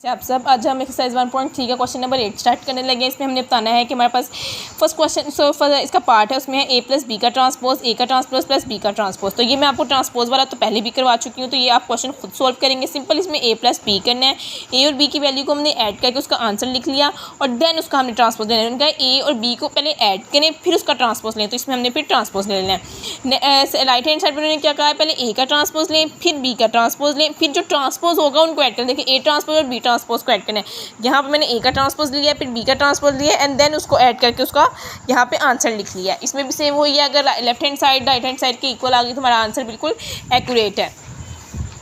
आप सब आज हम एक्सरसाइज 1.3 का क्वेश्चन नंबर 8 स्टार्ट करने लगे हैं। इसमें हमने बताना है कि हमारे पास फर्स्ट क्वेश्चन इसका पार्ट है, उसमें है ए प्लस बी का ट्रांसपोज, ए का ट्रांसपोज प्लस बी का ट्रांसपोज। तो ये मैं आपको ट्रांसपोज वाला तो पहले भी करवा चुकी हूँ, तो ये आप क्वेश्चन खुद सॉल्व करेंगे। सिंपल इसमें ए प्लस बी करना है, ए और बी की वैल्यू को हमने ऐड करके उसका आंसर लिख लिया और देन उसका हमने ट्रांसपोज लेना है। उनका ए और बी को पहले ऐड करें फिर उसका ट्रांसपोज लें, तो इसमें हमने फिर ट्रांसपोज ले लेना है। राइट हैंड साइड पर उन्होंने क्या कहा है, पहले ए का ट्रांसपोज लें फिर बी का ट्रांसपोज लें, फिर जो ट्रांसपोज होगा उनको ऐड करें। देखिए ए ट्रांसपोज और बी ट्रांसपोज को ऐड करना है। यहाँ पे मैंने ए का ट्रांसपोज लिया फिर बी का ट्रांसपोज लिया एंड देन उसको ऐड करके उसका यहाँ पे आंसर लिख लिया। इसमें भी सेम वही है, अगर left hand side right hand side के इक्वल आ गई तो हमारा आंसर बिल्कुल एक्यूरेट है।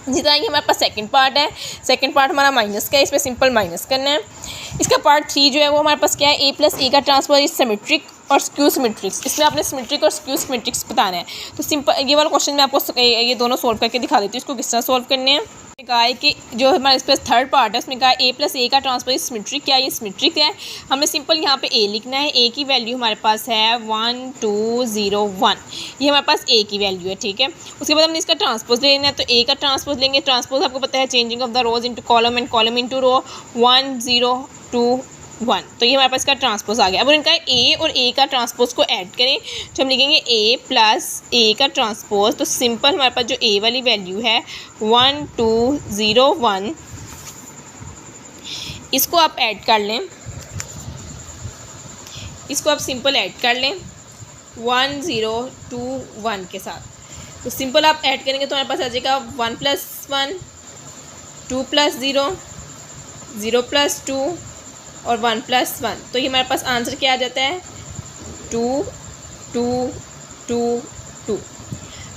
जितना कि हमारे पास सेकंड पार्ट है, सेकंड पार्ट हमारा माइनस का है, इसमें सिंपल माइनस करना है। इसका पार्ट 3 जो है वो हमारे पास क्या है, ए प्लस ए का ट्रांसपोज इज सिमेट्रिक और स्क्यू सिमेट्रिक्स। इसमें आपने सिमेट्रिक और स्क्यू सिमेट्रिक्स बताना है। तो सिंपल ये वाला क्वेश्चन मैं आपको ये दोनों सोल्व करके दिखा देती हूँ, इसको किस तरह सोल्व करने हैं। कहा है कि जो हमारे इस पर थर्ड पार्ट है उसमें कहा ए प्लस ए का ट्रांसपोज सिमेट्रिक, क्या ये सिमेट्रिक है। हमने सिंपल यहाँ पे ए लिखना है। ए की वैल्यू हमारे पास है 1 2 0 1, ये हमारे पास ए की वैल्यू है, ठीक है। उसके बाद हमने इसका ट्रांसपोज लेना है, तो ए का ट्रांसपोज लेंगे। ट्रांसपोज आपको पता है changing of the rows into column and column into row, 1 0 2 1, तो ये हमारे पास इसका ट्रांसपोज आ गया। अब उनका ए और ए का ट्रांसपोज को ऐड करें तो हम लिखेंगे ए प्लस ए का ट्रांसपोज। तो सिंपल हमारे पास जो ए वाली वैल्यू है 1 2 0 1, इसको आप ऐड कर लें, इसको आप सिंपल ऐड कर लें 1 0 2 1 के साथ। तो सिंपल आप ऐड करेंगे तो हमारे पास आ जाएगा 1 प्लस 1 2 प्लस 0 0 प्लस 2 और 1 प्लस 1। तो ये हमारे पास आंसर क्या आ जाता है 2 2 2 2।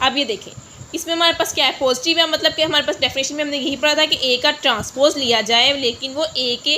अब ये देखें इसमें हमारे पास क्या है, पॉजिटिव है, मतलब कि हमारे पास डेफिनेशन में हमने यही पढ़ा था कि ए का ट्रांसपोज लिया जाए, लेकिन वो ए के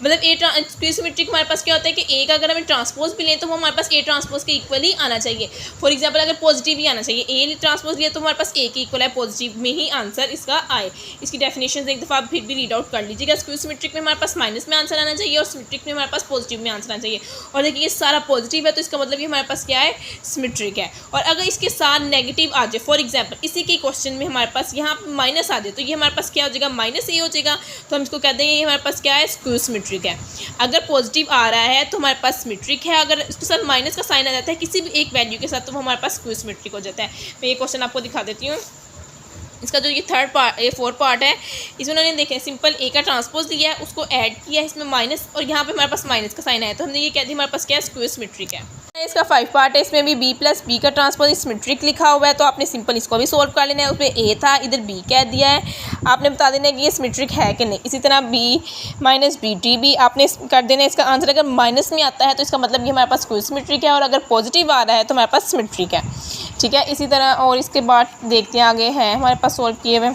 मतलब ए सिमेट्रिक हमारे पास क्या होता है कि ए का अगर हमें ट्रांसपोज भी लें तो वो हमारे पास ए ट्रांसपोज के इक्वल ही आना चाहिए। फॉर एग्जांपल अगर पॉजिटिव ही आना चाहिए, ए ट्रांसपोज लिया तो हमारे पास ए के इक्वल है, पॉजिटिव में ही आंसर इसका आए। इसकी डेफिनेशन एक दफ़ा आप फिर भी रीड आउट कर लीजिएगा। स्क्यू सिमेट्रिक में हमारे पास माइनस में आंसर आना चाहिए और सिमेट्रिक में हमारे पास पॉजिटिव में आंसर आना चाहिए। और देखिए ये सारा पॉजिटिव है तो इसका मतलब ये हमारे पास क्या है, सिमेट्रिक है। और अगर इसके साथ नेगेटिव आ जाए, फॉर एग्जाम्पल इसी के क्वेश्चन में हमारे पास यहाँ माइनस आ जाए तो ये हमारे पास क्या हो जाएगा, माइनस ए हो जाएगा। तो हम इसको कह देंगे ये हमारे पास क्या है, स्क्यू सिमेट्रिक है। अगर पॉजिटिव आ रहा है तो हमारे पास सिमेट्रिक है, अगर इसके साथ माइनस का साइन आ जाता है किसी भी एक वैल्यू के साथ तो वो हमारे पास स्क्यू सिमेट्रिक हो जाता है। मैं ये क्वेश्चन आपको दिखा देती हूँ। इसका जो ये थर्ड पार्ट ये फोर्थ पार्ट है, इसमें उन्होंने देखें सिंपल ए का ट्रांसपोज लिया है, उसको ऐड किया है, इसमें माइनस और यहाँ पे हमारे पास माइनस का साइन आया तो हमने ये कह दी हमारे पास क्या है, स्क्यू सिमेट्रिक है। इसका 5 पार्ट है, इसमें भी बी प्लस बी का ट्रांसपोज सिमेट्रिक लिखा हुआ है, तो आपने सिंपल इसको भी सोल्व कर लेना है। उसमें ए था, इधर बी कह दिया है, आपने बता देना है कि ये सिमेट्रिक है कि नहीं। इसी तरह बी माइनस बी टी भी आपने कर देना है। इसका आंसर अगर माइनस में आता है तो इसका मतलब ये हमारे पास स्क्यू सिमेट्रिक है, और अगर पॉजिटिव आ रहा है तो हमारे पास सिमेट्रिक है, ठीक है। इसी तरह और इसके बाद देखते हैं आगे है हमारे पास सोल्व किए हुए।